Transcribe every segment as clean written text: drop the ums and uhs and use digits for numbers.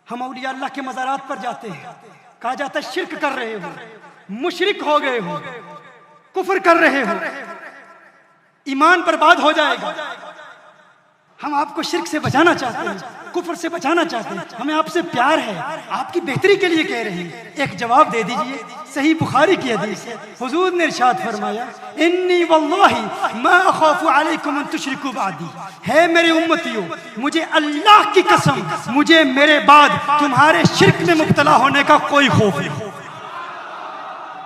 ہم اولیاء اللہ کے مزارات پر جاتے ہیں، کہا جاتا ہے شرک کر رہے ہو، مشرک ہو گئے ہو، کفر کر رہے ہو، ایمان برباد ہو جائے گا۔ ہم آپ کو شرک سے بچانا چاہتے ہیں، کفر سے بچانا چاہتے ہیں، ہمیں آپ سے پیار ہے، آپ کی بہتری کے لیے کہہ رہے ہیں۔ ایک جواب دے دیجئے، صحیح بخاری کی حدیث ہے، حضور نے ارشاد فرمایا انی واللہ ما اخاف علیکم ان تشرکوا بعدی، ہے میرے امتیوں، مجھے اللہ کی قسم مجھے میرے بعد تمہارے شرک میں مبتلا ہونے کا کوئی خوف نہیں،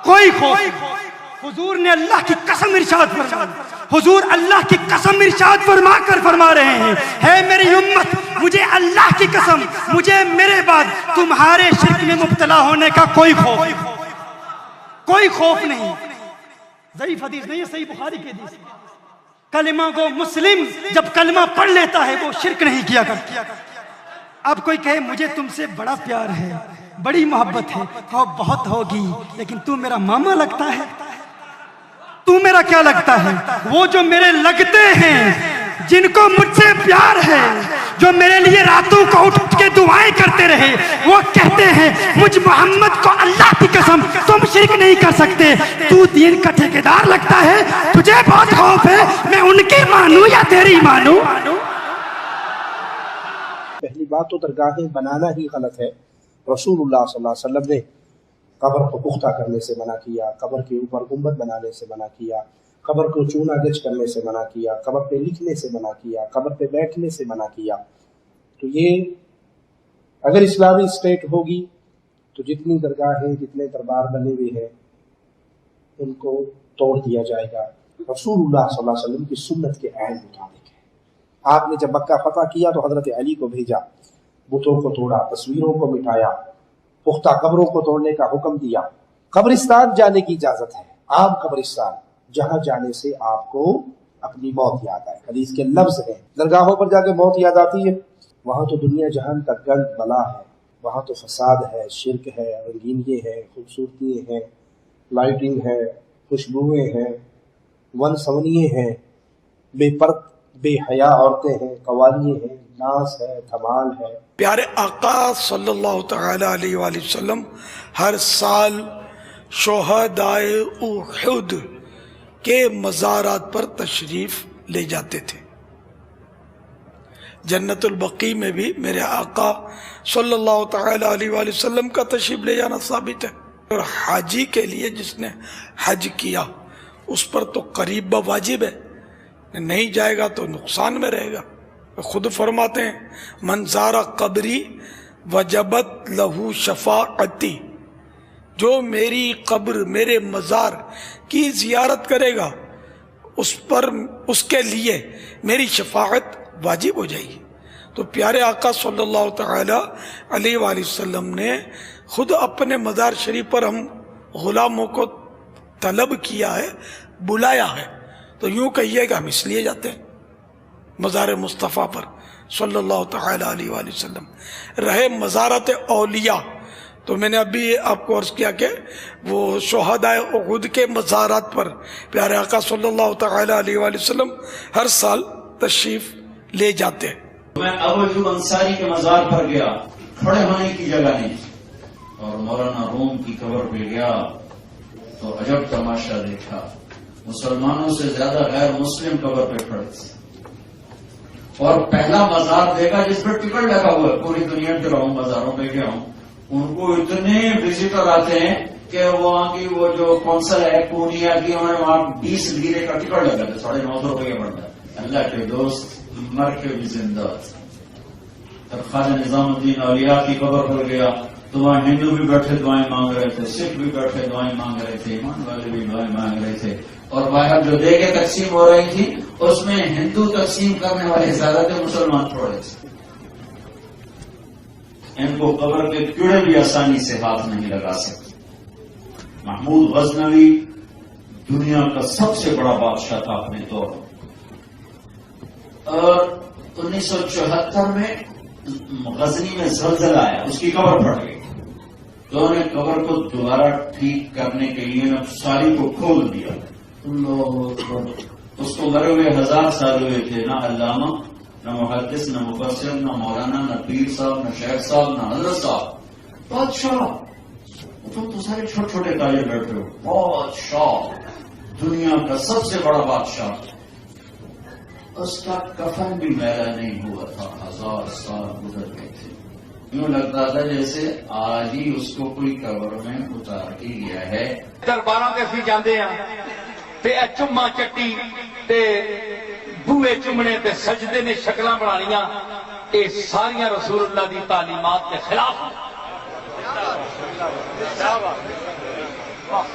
کوئی خوف نہیں۔ حضور نے اللہ کی قسم ارشاد فرمائی، حضور اللہ کی قسم ارشاد فرما کر فرما رہے ہیں، ہے میری امت، مجھے اللہ کی قسم مجھے میرے بعد تمہارے شرک میں مبتلا ہونے کا کوئی خوف نہیں۔ ضعیف حدیث نہیں ہے، صحیح بخاری کی حدیث ہے۔ کلمہ گو مسلم جب کلمہ پڑھ لیتا ہے وہ شرک نہیں کیا کرتا۔ اب کوئی کہے مجھے تم سے بڑا پیار ہے، بڑی محبت ہے، کہو بہت ہوگی، لیکن تو میرا ماما لگتا ہے، تو میرا کیا لگتا ہے؟ وہ جو میرے لگتے ہیں، جن کو مجھ سے پیار ہے، جو میرے لیے راتوں کو اٹھ کے دعائیں کرتے رہے، وہ کہتے ہیں مجھ محمد کو اللہ کی قسم تم شرک نہیں کر سکتے، تو دین کا ٹھیکیدار لگتا ہے، تجھے بہت خوف ہے میں ان کی مانوں یا تیری مانوں۔ پہلی بات تو درگاہیں بنانا ہی غلط ہے۔ رسول اللہ صلی اللہ علیہ وسلم نے قبر کو پختہ کرنے سے منع کیا، قبر کے اوپر گنبد بنانے سے منع کیا، قبر کو چونا گچ کرنے سے منع کیا، قبر پہ لکھنے سے منع کیا، قبر پہ بیٹھنے سے منع کیا۔ تو یہ اگر اسلامی اسٹیٹ ہوگی تو جتنی درگاہیں، جتنے دربار بنے ہوئے ہیں ان کو توڑ دیا جائے گا۔ رسول اللہ صلی اللہ علیہ وسلم کی سنت کے عین مطابق ہے۔ آپ نے جب مکہ فتح کیا تو حضرت علی کو بھیجا، بتوں کو توڑا، تصویروں کو مٹایا، پختہ قبروں کو توڑنے کا حکم دیا۔ قبرستان جانے کی اجازت ہے، عام قبرستان، جہاں جانے سے آپ کو اپنی موت یاد آئے۔ حدیث کے لفظ ہیں، درگاہوں پر جا کے موت یاد آتی ہے، وہاں تو دنیا جہان کا گند بلا ہے، وہاں تو فساد ہے، شرک ہے، رنگینیاں ہے، خوبصورتیاں ہیں، لائٹنگ ہے، خوشبوئیں ہیں، ون سونیے ہیں، بے پرد بے حیا عورتیں ہیں، قوالیاں ہیں، ناز ہے، دھمال ہے۔ پیارے آقا صلی اللہ تعالی علیہ وآلہ وسلم ہر سال شہدائے احد کے مزارات پر تشریف لے جاتے تھے۔ جنت البقیع میں بھی میرے آقا صلی اللہ تعالی علیہ وآلہ وسلم کا تشریف لے جانا ثابت ہے۔ اور حاجی کے لیے جس نے حج کیا اس پر تو قریب واجب ہے، نہیں جائے گا تو نقصان میں رہے گا۔ خود فرماتے ہیں من زار قبری وجبت لہو شفاعتی، جو میری قبر، میرے مزار کی زیارت کرے گا اس کے لیے میری شفاعت واجب ہو جائے گی۔ تو پیارے آقا صلی اللہ تعالی علیہ وآلہ وسلم نے خود اپنے مزار شریف پر ہم غلاموں کو طلب کیا ہے، بلایا ہے، تو یوں کہیے کہ ہم اس لیے جاتے ہیں مزار مصطفیٰ پر صلی اللہ تعالی علیہ وآلہ وسلم۔ رہے مزارت اولیاء، تو میں نے ابھی آپ کو عرض کیا کہ وہ شہدائے احد کے مزارات پر پیارے آقا صلی اللہ تعالی علیہ وآلہ وسلم ہر سال تشریف لے جاتے ہیں۔ میں ابو ایوب انصاری کے مزار پر گیا، کھڑے ہونے کی جگہ نہیں، اور مولانا روم کی قبر پہ گیا تو عجب تماشا دیکھا، مسلمانوں سے زیادہ غیر مسلم قبر پہ کھڑے تھے، اور پہلا مزار دیکھا جس پر ٹکٹ لگا ہوا ہے، پوری دنیا پہ رہا ہوں، مزاروں پہ گیا ہوں، ان کو اتنے وزٹر آتے ہیں کہ وہاں کی وہ جو کونسل ہے پورنیا کی، انہوں نے وہاں 20 لیرے کا ٹکٹ لگا تھا، 950 روپے کا پڑتا ہے۔ اللہ کے دوست مر کے بھی زندہ تھے۔ خواجہ نظام الدین اولیاء کی قبر پر گیا تو وہاں ہندو بھی بیٹھے دعائیں مانگ رہے تھے، سکھ بھی بیٹھے دعائیں مانگ رہے تھے، ایمان والے بھی دعائیں مانگ رہے تھے، اور باہر جو دیگیں تقسیم ہو رہی تھی اس میں ہندو تقسیم کرنے والے زیادہ تھے، مسلمان تھوڑے تھے۔ ان کو قبر کے کیڑے بھی آسانی سے ہاتھ نہیں لگا سکتے۔ محمود غزنوی دنیا کا سب سے بڑا بادشاہ تھا اپنے دور میں، اور 1974 میں غزنی میں زلزلہ آیا، اس کی قبر پھٹ گئی، تو انہوں نے قبر کو دوبارہ ٹھیک کرنے کے لیے ساری کو کھول دیا۔ اس کو مرے ہوئے 1000 سال ہوئے تھے، نہ علامہ نہ محدث، نہ مفسر، نہ مولانا، نہ پیر صاحب، نہ شیخ صاحب، نہ حضرت صاحب، بادشاہ. تو سارے چھوٹے چھوٹے تاجر بیٹھے ہو. بادشاہ، دنیا کا سب سے بڑا بادشاہ، اس کا کفن بھی میلا نہیں ہوا تھا، 1000 سال گزر گئے تھے. یوں لگتا تھا جیسے آج ہی اس کو کوئی قبر میں اتار کے گیا ہے. درباراں تے اسی جاندے ہاں تے اے چما چٹی تے بوئے چمنے تے سجدے نے شکلاں بنانیاں، اے ساریاں رسول اللہ دی تعلیمات کے خلاف ہیں.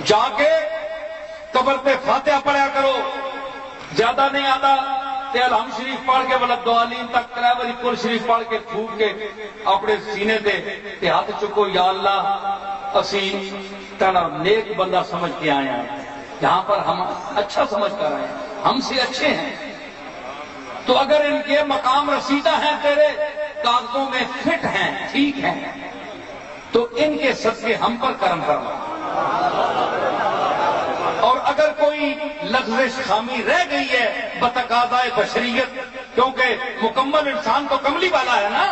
جا کے قبر پہ فاتحہ پڑھا کرو، زیادہ نہیں آتا تے الحمد شریف پڑھ کے ولدالین تک 3 باری کل شریف پڑھ کے پھونک کے اپنے سینے تے ہاتھ چکو، یا اللہ اسی تیرا نیک بندہ سمجھ کے آئے ہیں، جہاں پر ہم اچھا سمجھ کر آئے ہیں، ہم سے اچھے ہیں. تو اگر ان کے مقام رسیدہ ہیں، تیرے کاغذوں میں فٹ ہیں، ٹھیک ہیں، تو ان کے صدقے ہم پر کرم کرنا. اور اگر کوئی لغزش خامی رہ گئی ہے بتقاضائے بشریت، کیونکہ مکمل انسان تو کملی والا ہے نا،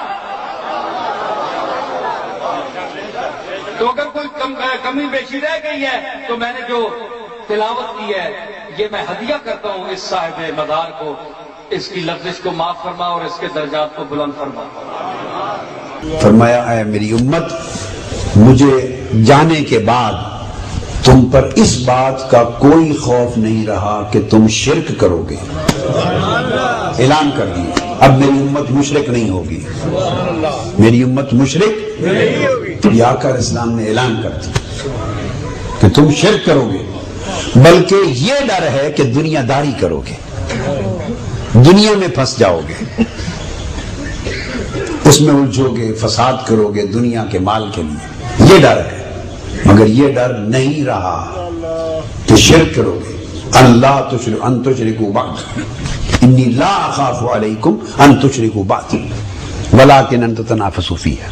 تو اگر کوئی کمی بیشی رہ گئی ہے تو میں نے جو تلاوت کی ہے یہ میں ہدیہ کرتا ہوں اس صاحب مزار کو، اس کی لغزش کو معاف فرما اور اس کے درجات کو بلند فرما. فرمایا اے میری امت، مجھے جانے کے بعد تم پر اس بات کا کوئی خوف نہیں رہا کہ تم شرک کرو گے. اعلان کر دیا اب میری امت مشرک نہیں ہوگی، میری امت مشرک نہیں ہوگی. یہ آقا اسلام نے اعلان کر دیا کہ تم شرک کرو گے، بلکہ یہ ڈر ہے کہ دنیا داری کرو گے، دنیا میں پھنس جاؤ گے، اس میں الجھو گے، فساد کرو گے دنیا کے مال کے لیے، یہ ڈر ہے. مگر یہ ڈر نہیں رہا کہ شرک کرو گے. اللہ ان تشرکوا بعد انی لا اخاف علیکم ان تشرکوا بعد ولکن ان تتنافسوا فیہا.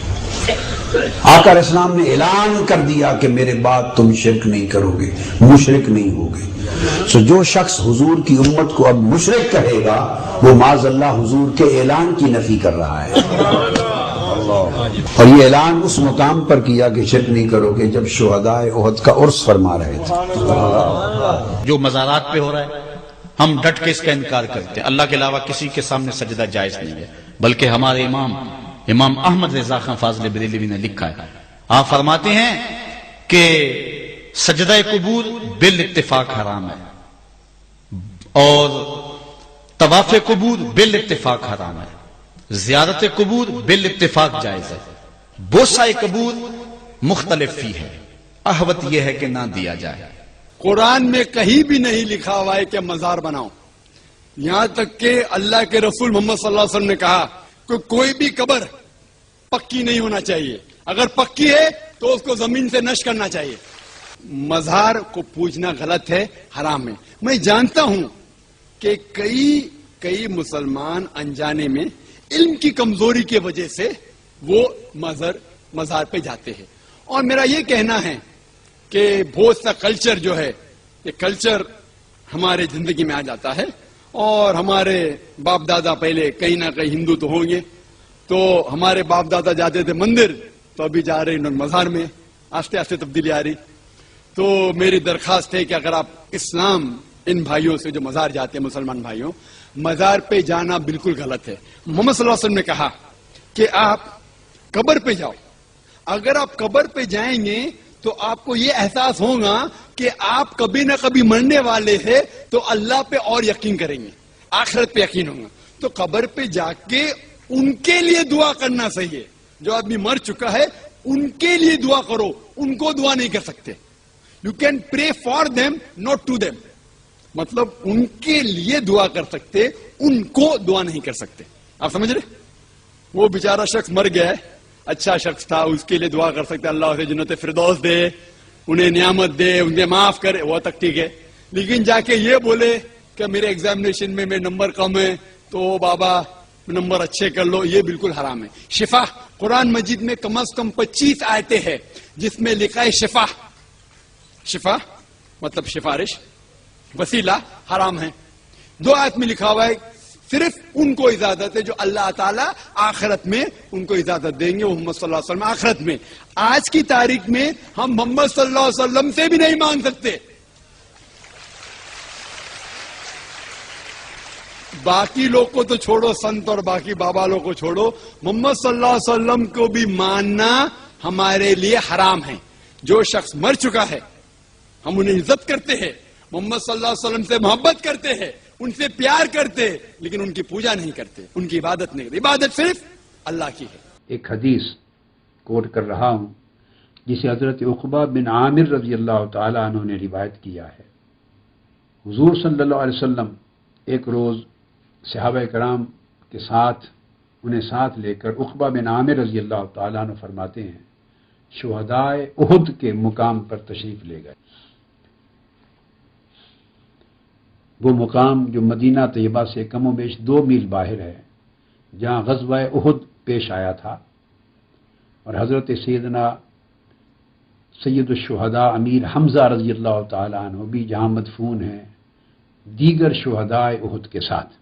آقا اسلام نے اعلان کر دیا کہ میرے بعد تم شرک نہیں کرو گے، مشرک نہیں ہوگے. سو جو شخص حضور کی امت کو اب مشرک کہے گا وہ معاذ اللہ حضور کے اعلان کی نفی کر رہا ہے. اور یہ اعلان اس مقام پر کیا کہ شرک نہیں کرو گے جب شہدائے احد کا عرس فرما رہے تھے. جو مزارات پہ ہو رہا ہے ہم ڈٹ کے اس کا انکار کرتے ہیں. اللہ کے علاوہ کسی کے سامنے سجدہ جائز نہیں ہے، بلکہ ہمارے امام احمد رضا خان فاضل بریلوی نے لکھا ہے، آپ فرماتے ہیں کہ سجدہ قبور بالاتفاق حرام ہے اور طواف قبور بالاتفاق حرام ہے، زیارت قبور بالاتفاق جائز ہے، بوسہ قبور مختلف فی ہے، احوط یہ ہے کہ نہ دیا جائے. قرآن میں کہیں بھی نہیں لکھا ہوا ہے کہ مزار بناؤ. یہاں تک کہ اللہ کے رسول محمد صلی اللہ علیہ وسلم نے کہا کہ کوئی بھی قبر پکی نہیں ہونا چاہیے، اگر پکی ہے تو اس کو زمین سے نشر کرنا چاہیے. مزار کو پوجنا غلط ہے، حرام ہے. میں جانتا ہوں کہ کئی مسلمان انجانے میں علم کی کمزوری کی وجہ سے وہ مزار پہ جاتے ہیں. اور میرا یہ کہنا ہے کہ بہت سا کلچر جو ہے، یہ کلچر ہمارے زندگی میں آ جاتا ہے، اور ہمارے باپ دادا پہلے کہیں نہ کہیں ہندو تو ہوں گے، تو ہمارے باپ دادا جاتے تھے مندر، تو ابھی جا رہے ہیں مزار میں. آہستہ آہستہ تبدیلی آ رہی. تو میری درخواست ہے کہ اگر آپ اسلام ان بھائیوں سے جو مزار جاتے ہیں، مسلمان بھائیوں، مزار پہ جانا بالکل غلط ہے. محمد صلی اللہ علیہ وسلم نے کہا کہ آپ قبر پہ جاؤ. اگر آپ قبر پہ جائیں گے تو آپ کو یہ احساس ہوگا کہ آپ کبھی نہ کبھی مرنے والے ہیں، تو اللہ پہ اور یقین کریں گے، آخرت پہ یقین ہوگا. تو قبر پہ جا کے ان کے لیے دعا کرنا صحیح ہے. جو آدمی مر چکا ہے ان کے لیے دعا کرو، ان کو دعا نہیں کر سکتے. You can pray for them not to them, مطلب ان کے لیے دعا کر سکتے، ان کو دعا نہیں کر سکتے. آپ سمجھ رہے؟ وہ بیچارہ شخص مر گیا ہے، اچھا شخص تھا، اس کے لیے دعا کر سکتے اللہ اسے جنت فردوس دے، انہیں نعمت دے، انہیں معاف کرے، وہ تک ٹھیک ہے. لیکن جا کے یہ بولے کہ میرے ایگزامینیشن میں میرے نمبر کم ہے تو بابا نمبر اچھے کر لو، یہ بالکل حرام ہے. شفا، قرآن مجید میں کم از کم 25 آیتیں ہیں جس میں لکھا ہے شفا. شفا مطلب سفارش، وسیلہ حرام ہے. 2 آیت میں لکھا ہوا ہے صرف ان کو اجازت ہے جو اللہ تعالیٰ آخرت میں ان کو اجازت دیں گے، وہ محمد صلی اللہ علیہ وسلم آخرت میں۔ آج کی تاریخ میں ہم محمد صلی اللہ علیہ وسلم سے بھی نہیں مانگ سکتے، باقی لوگ کو تو چھوڑو، سنت اور باقی بابا لوگ کو چھوڑو، محمد صلی اللہ علیہ وسلم کو بھی ماننا ہمارے لیے حرام ہے۔ جو شخص مر چکا ہے ہم انہیں عزت کرتے ہیں، محمد صلی اللہ علیہ وسلم سے محبت کرتے ہیں، ان سے پیار کرتے، لیکن ان کی پوجا نہیں کرتے، ان کی عبادت نہیں کرتے، عبادت صرف اللہ کی ہے۔ ایک حدیث کوٹ کر رہا ہوں جسے حضرت عقبہ بن عامر رضی اللہ تعالیٰ عنہ نے روایت کیا ہے۔ حضور صلی اللہ علیہ وسلم ایک روز صحابہ کرام کے ساتھ انہیں ساتھ لے کر عقبہ بن عامر رضی اللہ تعالیٰ عنہ فرماتے ہیں شہدائے احد کے مقام پر تشریف لے گئے۔ وہ مقام جو مدینہ طیبہ سے کم و بیش 2 میل باہر ہے، جہاں غزوہ احد پیش آیا تھا، اور حضرت سیدنا سید الشہداء امیر حمزہ رضی اللہ تعالیٰ عنہ بھی جہاں مدفون ہیں دیگر شہدائے احد کے ساتھ۔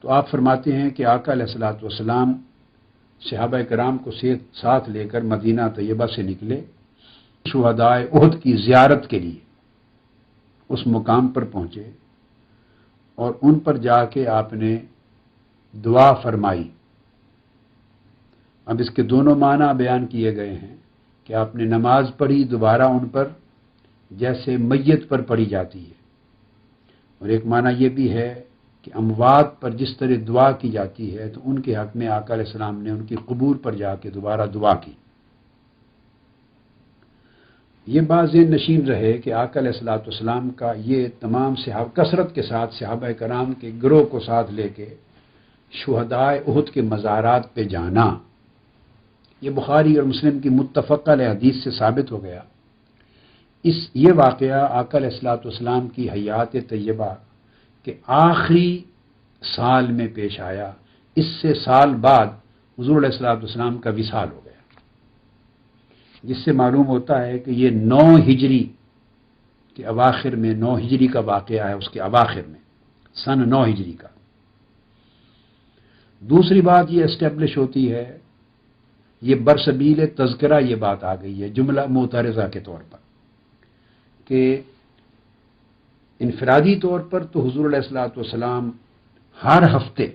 تو آپ فرماتے ہیں کہ آقا علیہ الصلوۃ والسلام صحابہ کرام کو ساتھ لے کر مدینہ طیبہ سے نکلے، شہدائے احد کی زیارت کے لیے اس مقام پر پہنچے، اور ان پر جا کے آپ نے دعا فرمائی۔ اب اس کے دونوں معنی بیان کیے گئے ہیں کہ آپ نے نماز پڑھی دوبارہ ان پر جیسے میت پر پڑھی جاتی ہے، اور ایک معنی یہ بھی ہے کہ اموات پر جس طرح دعا کی جاتی ہے تو ان کے حق میں آقا علیہ السلام نے ان کی قبور پر جا کے دوبارہ دعا کی۔ یہ بات ذہن نشین رہے کہ آقا علیہ السلام کا یہ تمام کثرت کے ساتھ صحابہ کرام کے گروہ کو ساتھ لے کے شہدائے احد کے مزارات پہ جانا، یہ بخاری اور مسلم کی متفقہ علیہ حدیث سے ثابت ہو گیا۔ یہ واقعہ آقا علیہ السلام کی حیات طیبہ کے آخری سال میں پیش آیا۔ اس سے سال بعد حضور علیہ السلام کا وصال ہو گیا، جس سے معلوم ہوتا ہے کہ یہ 9 ہجری کے اواخر میں، 9 ہجری کا واقعہ ہے، اس کے اواخر میں، سن 9 ہجری کا۔ دوسری بات یہ اسٹیبلش ہوتی ہے، یہ برسبیل تذکرہ یہ بات آ گئی ہے جملہ معترضہ کے طور پر، کہ انفرادی طور پر تو حضور علیہ السلام ہر ہفتے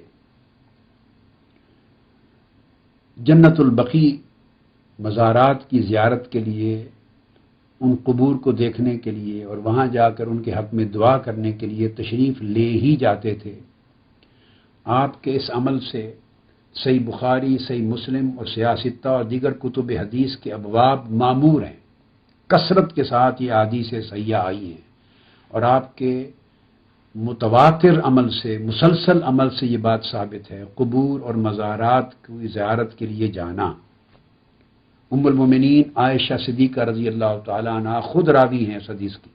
جنت البقیع مزارات کی زیارت کے لیے، ان قبور کو دیکھنے کے لیے اور وہاں جا کر ان کے حق میں دعا کرنے کے لیے تشریف لے ہی جاتے تھے۔ آپ کے اس عمل سے صحیح بخاری، صحیح مسلم اور صحیح ستہ اور دیگر کتب حدیث کے ابواب معمور ہیں، کثرت کے ساتھ یہ احادیث صحیحہ آئی ہیں، اور آپ کے متواتر عمل سے، مسلسل عمل سے یہ بات ثابت ہے، قبور اور مزارات کی زیارت کے لیے جانا۔ ام المومنین عائشہ صدیقہ رضی اللہ تعالی عنہ خود راوی ہیں اس حدیث کی۔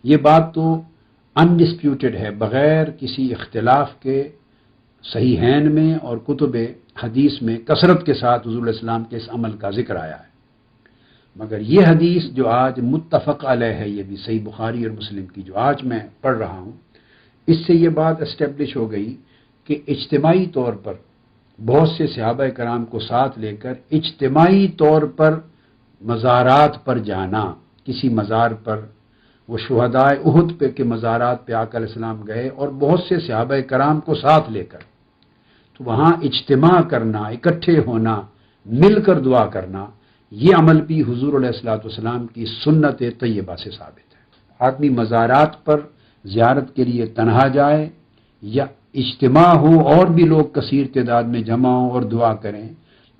یہ بات تو انڈسپیوٹڈ ہے، بغیر کسی اختلاف کے صحیحین میں اور کتب حدیث میں کثرت کے ساتھ حضور علیہ السلام کے اس عمل کا ذکر آیا ہے۔ مگر یہ حدیث جو آج متفق علیہ ہے، یہ بھی صحیح بخاری اور مسلم کی جو آج میں پڑھ رہا ہوں، اس سے یہ بات اسٹیبلش ہو گئی کہ اجتماعی طور پر بہت سے صحابہ کرام کو ساتھ لے کر اجتماعی طور پر مزارات پر جانا، کسی مزار پر، وہ شہدائے احد پہ کے مزارات پہ آقا علیہ السلام گئے اور بہت سے صحابہ کرام کو ساتھ لے کر، تو وہاں اجتماع کرنا، اکٹھے ہونا، مل کر دعا کرنا، یہ عمل بھی حضور علیہ السلام کی سنت طیبہ سے ثابت ہے۔ آدمی مزارات پر زیارت کے لیے تنہا جائے یا اجتماع ہو اور بھی لوگ کثیر تعداد میں جمع ہوں اور دعا کریں،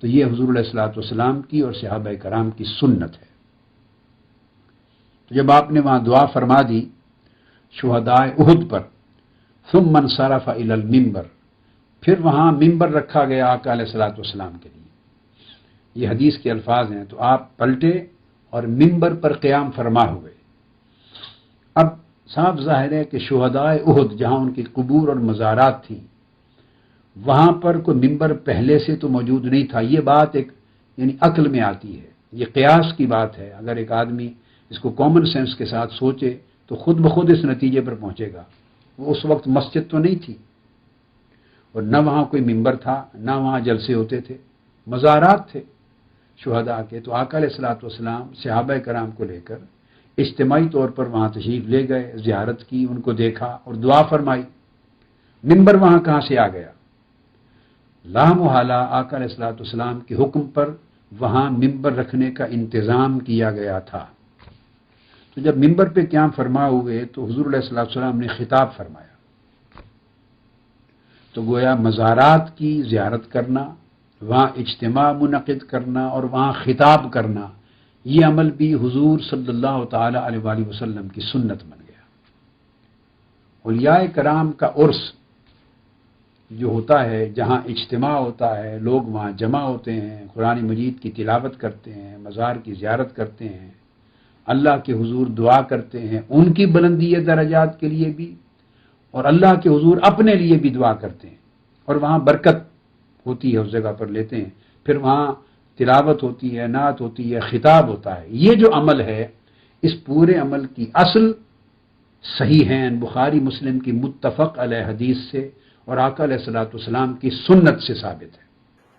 تو یہ حضور علیہ السلام کی اور صحابہ کرام کی سنت ہے۔ تو جب آپ نے وہاں دعا فرما دی شہدائے احد پر، ثم انصرف الی المنبر، پھر وہاں منبر رکھا گیا آقا علیہ السلام کے لیے۔ یہ حدیث کے الفاظ ہیں، تو آپ پلٹے اور منبر پر قیام فرما ہوئے۔ اب صاف ظاہر ہے کہ شہدائے احد جہاں ان کی قبور اور مزارات تھیں، وہاں پر کوئی منبر پہلے سے تو موجود نہیں تھا۔ یہ بات ایک یعنی عقل میں آتی ہے، یہ قیاس کی بات ہے۔ اگر ایک آدمی اس کو کامن سینس کے ساتھ سوچے تو خود بخود اس نتیجے پر پہنچے گا وہ اس وقت مسجد تو نہیں تھی اور نہ وہاں کوئی ممبر تھا، نہ وہاں جلسے ہوتے تھے، مزارات تھے شہداء کے. تو آقا علیہ الصلوۃ والسلام صحابہ کرام کو لے کر اجتماعی طور پر وہاں تشریف لے گئے، زیارت کی، ان کو دیکھا اور دعا فرمائی. ممبر وہاں کہاں سے آ گیا؟ لا محالہ آقا علیہ الصلوۃ والسلام کے حکم پر وہاں ممبر رکھنے کا انتظام کیا گیا تھا. تو جب ممبر پہ قیام فرما ہوئے تو حضور علیہ الصلوۃ والسلام نے خطاب فرمایا. تو گویا مزارات کی زیارت کرنا، وہاں اجتماع منعقد کرنا اور وہاں خطاب کرنا، یہ عمل بھی حضور صلی اللہ تعالی علیہ وآلہ وسلم کی سنت بن گیا. اولیاء کرام کا عرس جو ہوتا ہے، جہاں اجتماع ہوتا ہے، لوگ وہاں جمع ہوتے ہیں، قرآن مجید کی تلاوت کرتے ہیں، مزار کی زیارت کرتے ہیں، اللہ کے حضور دعا کرتے ہیں، ان کی بلندی درجات کے لیے بھی اور اللہ کے حضور اپنے لیے بھی دعا کرتے ہیں، اور وہاں برکت ہوتی ہے، اس جگہ پر لیتے ہیں، پھر وہاں تلاوت ہوتی ہے، نعت ہوتی ہے، خطاب ہوتا ہے. یہ جو عمل ہے، اس پورے عمل کی اصل صحیح ہیں بخاری مسلم کی متفق علیہ حدیث سے اور آقا علیہ الصلوۃ والسلام کی سنت سے ثابت ہے.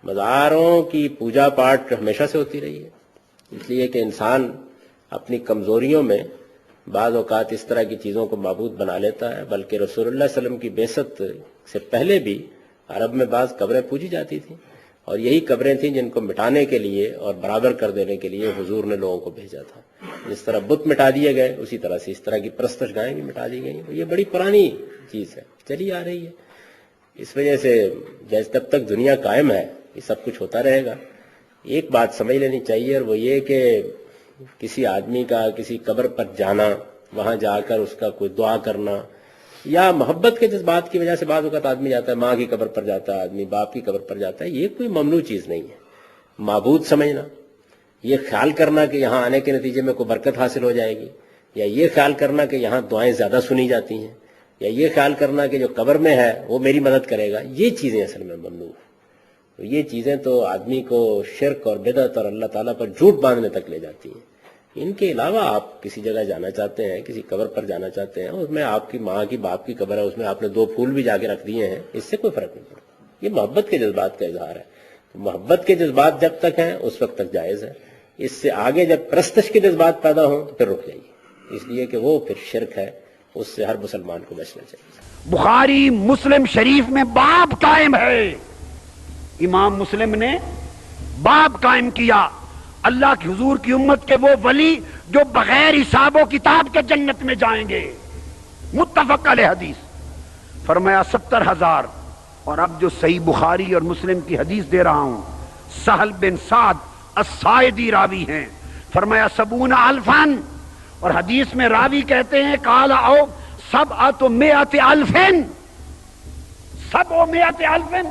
مزاروں کی پوجا پاٹ ہمیشہ سے ہوتی رہی ہے، اس لیے کہ انسان اپنی کمزوریوں میں بعض اوقات اس طرح کی چیزوں کو معبود بنا لیتا ہے. بلکہ رسول اللہ صلی اللہ علیہ وسلم کی بعثت سے پہلے بھی عرب میں بعض قبریں پوجی جاتی تھیں، اور یہی قبریں تھیں جن کو مٹانے کے لیے اور برابر کر دینے کے لیے حضور نے لوگوں کو بھیجا تھا. جس طرح بت مٹا دیے گئے، اسی طرح سے اس طرح کی پرستش گاہیں بھی مٹا دی گئیں. یہ بڑی پرانی چیز ہے، چلی آ رہی ہے. اس وجہ سے جب تک دنیا قائم ہے یہ سب کچھ ہوتا رہے گا. ایک بات سمجھ لینی چاہیے، اور وہ یہ کہ کسی آدمی کا کسی قبر پر جانا، وہاں جا کر اس کا کوئی دعا کرنا، یا محبت کے جذبات کی وجہ سے بعض اوقات آدمی جاتا ہے، ماں کی قبر پر جاتا ہے آدمی، باپ کی قبر پر جاتا ہے، یہ کوئی ممنوع چیز نہیں ہے. معبود سمجھنا، یہ خیال کرنا کہ یہاں آنے کے نتیجے میں کوئی برکت حاصل ہو جائے گی، یا یہ خیال کرنا کہ یہاں دعائیں زیادہ سنی جاتی ہیں، یا یہ خیال کرنا کہ جو قبر میں ہے وہ میری مدد کرے گا، یہ چیزیں اصل میں ممنوع ہیں. تو یہ چیزیں تو آدمی کو شرک اور بدعت اور اللہ تعالیٰ پر جھوٹ باندھنے تک لے جاتی ہیں. ان کے علاوہ آپ کسی جگہ جانا چاہتے ہیں، کسی قبر پر جانا چاہتے ہیں، اس میں آپ کی ماں کی باپ کی قبر ہے، اس میں آپ نے 2 پھول بھی جا کے رکھ دیے ہیں، اس سے کوئی فرق نہیں پڑتا. یہ محبت کے جذبات کا اظہار ہے. تو محبت کے جذبات جب تک ہیں اس وقت تک جائز ہے. اس سے آگے جب پرستش کے جذبات پیدا ہوں تو پھر رک جائیے، اس لیے کہ وہ پھر شرک ہے، اس سے ہر مسلمان کو بچنا چاہیے. بخاری مسلم شریف میں باب قائم ہے، امام مسلم نے باب قائم کیا، اللہ کی حضور کی امت کے وہ ولی جو بغیر حساب و کتاب کے جنت میں جائیں گے، متفق علیہ حدیث. فرمایا 70,000. اور اب جو صحیح بخاری اور مسلم کی حدیث دے رہا ہوں، سہل بن سعد الساعدی راوی ہیں، فرمایا 70,000. اور حدیث میں راوی کہتے ہیں قال او 700,000 700,000.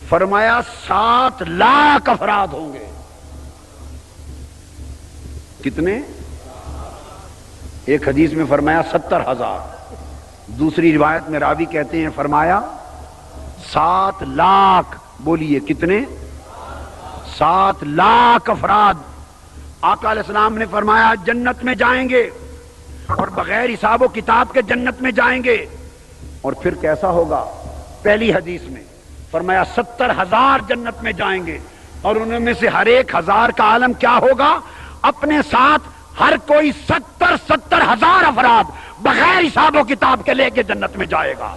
فرمایا 7 لاکھ افراد ہوں گے. کتنے؟ ایک حدیث میں فرمایا 70,000، دوسری روایت میں راوی کہتے ہیں فرمایا 7 لاکھ. بولیے کتنے؟ 7 لاکھ افراد آقا علیہ السلام نے فرمایا جنت میں جائیں گے، اور بغیر حساب و کتاب کے جنت میں جائیں گے. اور پھر کیسا ہوگا؟ پہلی حدیث میں فرمایا 70,000 جنت میں جائیں گے، اور ان میں سے ہر ایک 1000 کا عالم کیا ہوگا؟ اپنے ساتھ ہر کوئی 70,000 افراد بغیر حساب و کتاب کے لے کے جنت میں جائے گا.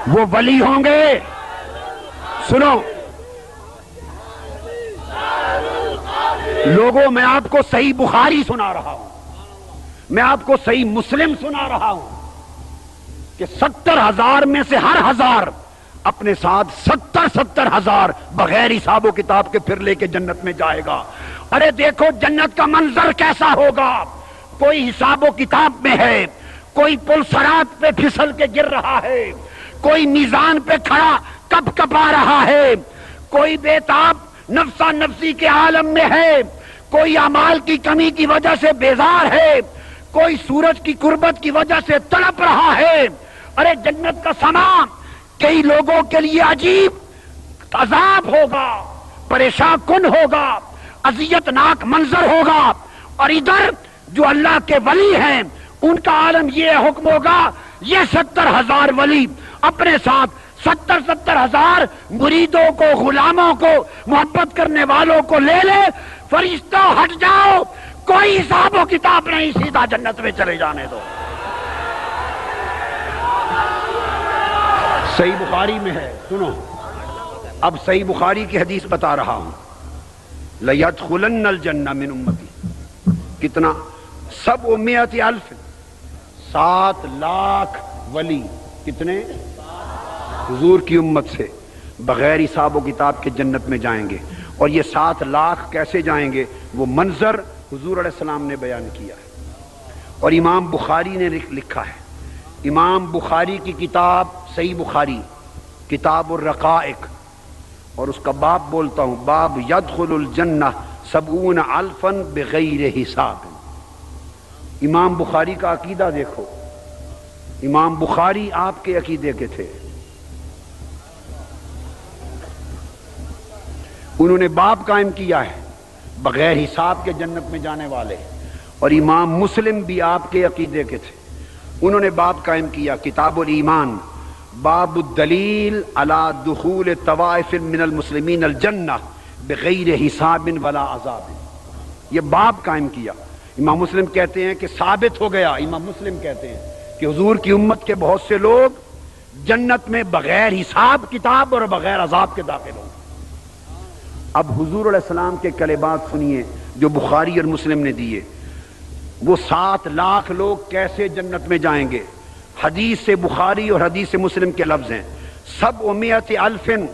وہ ولی ہوں گے. سنو لوگوں، میں آپ کو صحیح بخاری سنا رہا ہوں، میں آپ کو صحیح مسلم سنا رہا ہوں کہ 70,000 میں سے ہر 1000 اپنے ساتھ 70,000 بغیر حساب و کتاب کے پھر لے کے جنت میں جائے گا. ارے دیکھو جنت کا منظر کیسا ہوگا. کوئی حساب و کتاب میں ہے، کوئی پل صراط پہ پھسل کے گر رہا ہے، کوئی میزان پہ کھڑا کپ کپا رہا ہے، کوئی بےتاب نفسا نفسی کے عالم میں ہے، کوئی اعمال کی کمی کی وجہ سے بیزار ہے، کوئی سورج کی قربت کی وجہ سے تڑپ رہا ہے، ارے جنت کا سما کئی لوگوں کے لیے عجیب عذاب ہوگا، پریشان کن ہوگا، اذیت ناک منظر ہوگا، اور ادھر جو اللہ کے ولی ہیں ان کا عالم یہ حکم ہوگا، یہ 70,000 ولی اپنے ساتھ 70,000 مریدوں کو، غلاموں کو، محبت کرنے والوں کو لے لے، فرشتوں ہٹ جاؤ، کوئی حساب و کتاب نہیں، سیدھا جنت میں چلے جانے دو۔ صحیح بخاری میں ہے، سنو اب صحیح بخاری کی حدیث بتا رہا ہوں، لَيَدْخُلَنَّ الْجَنَّةَ مِنْ أُمَّتِي، کتنا 700,000 7 لاکھ ولی، کتنے حضور کی امت سے بغیر حساب و کتاب کے جنت میں جائیں گے۔ اور یہ 7 لاکھ کیسے جائیں گے، وہ منظر حضور علیہ السلام نے بیان کیا ہے اور امام بخاری نے لکھا ہے۔ امام بخاری کی کتاب صحیح بخاری کتاب الرقائق، اور اس کا باب بولتا ہوں، باب یدخل الجنہ 70,000 بغیر حساب۔ امام بخاری کا عقیدہ دیکھو، امام بخاری آپ کے عقیدے کے تھے، انہوں نے باب قائم کیا ہے بغیر حساب کے جنت میں جانے والے، اور امام مسلم بھی آپ کے عقیدے کے تھے، انہوں نے باب قائم کیا کتاب الایمان، باب الدلیل علی دخول طوائف من المسلمین الجنہ بغیر حساب ولا عذاب، یہ باب قائم کیا۔ امام مسلم کہتے ہیں کہ ثابت ہو گیا، امام مسلم کہتے ہیں کہ حضور کی امت کے بہت سے لوگ جنت میں بغیر حساب کتاب اور بغیر عذاب کے داخل ہوں۔ اب حضور علیہ السلام کے کلمات سنیے جو بخاری اور مسلم نے دیے، وہ 7 لاکھ لوگ کیسے جنت میں جائیں گے۔ حدیث سے بخاری اور حدیث سے مسلم کے لفظ ہیں، 700,000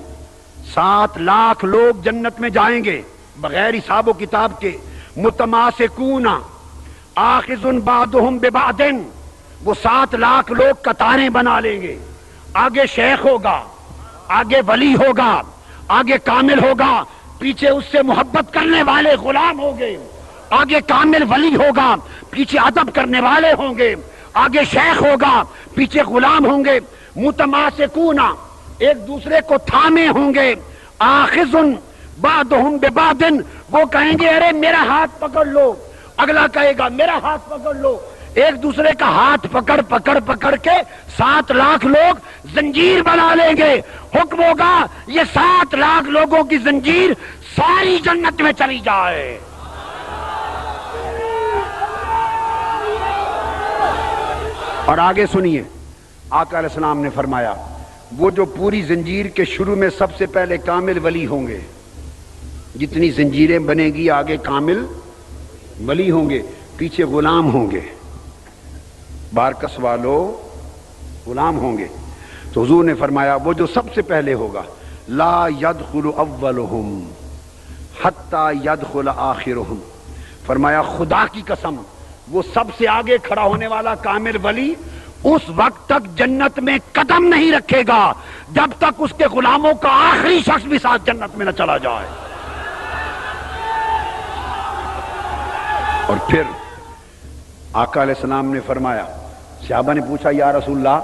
7 لاکھ لوگ جنت میں جائیں گے بغیر حساب و کتاب کے، متماسکون آخذ بعضهم ببعض، وہ 7 لاکھ لوگ قطاریں بنا لیں گے، آگے شیخ ہوگا، آگے ولی ہوگا، آگے کامل ہوگا، پیچھے اس سے محبت کرنے والے غلام ہوں گے، آگے کامل ولی ہوگا، پیچھے ادب کرنے والے ہوں گے، آگے شیخ ہوگا، پیچھے غلام ہوں گے، متماسکون ایک دوسرے کو تھامے ہوں گے، آخذ بعضهم ببعض، وہ کہیں گے ارے میرا ہاتھ پکڑ لو، اگلا کہے گا میرا ہاتھ پکڑ لو، ایک دوسرے کا ہاتھ پکڑ کے 7 لاکھ لوگ زنجیر بنا لیں گے، حکم ہوگا یہ 7 لاکھ لوگوں کی زنجیر ساری جنت میں چلی جائے۔ اور آگے سنیے، آقا علیہ السلام نے فرمایا وہ جو پوری زنجیر کے شروع میں سب سے پہلے کامل ولی ہوں گے، جتنی زنجیریں بنے گی آگے کامل ولی ہوں گے، پیچھے غلام ہوں گے، بارکس والو غلام ہوں گے۔ تو حضور نے فرمایا وہ جو سب سے پہلے ہوگا، لا يدخل اولهم حتی يدخل آخرهم، فرمایا خدا کی قسم وہ سب سے آگے کھڑا ہونے والا کامل ولی اس وقت تک جنت میں قدم نہیں رکھے گا جب تک اس کے غلاموں کا آخری شخص بھی ساتھ جنت میں نہ چلا جائے۔ اور پھر آقا علیہ السلام نے فرمایا، صحابہ نے پوچھا یا رسول اللہ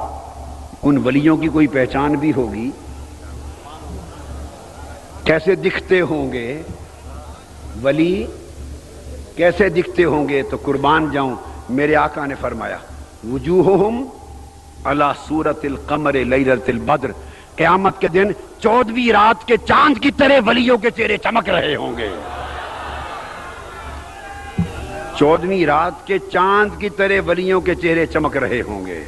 ان ولیوں کی کوئی پہچان بھی ہوگی، کیسے دکھتے ہوں گے ولی، کیسے دکھتے ہوں گے؟ تو قربان جاؤں میرے آقا نے فرمایا وجوہہم علی صورت القمر لیلۃ البدر، قیامت کے دن 14ویں رات کے چاند کی طرح ولیوں کے چہرے چمک رہے ہوں گے، 14ویں رات کے چاند کی طرح ولیوں کے چہرے چمک رہے ہوں گے۔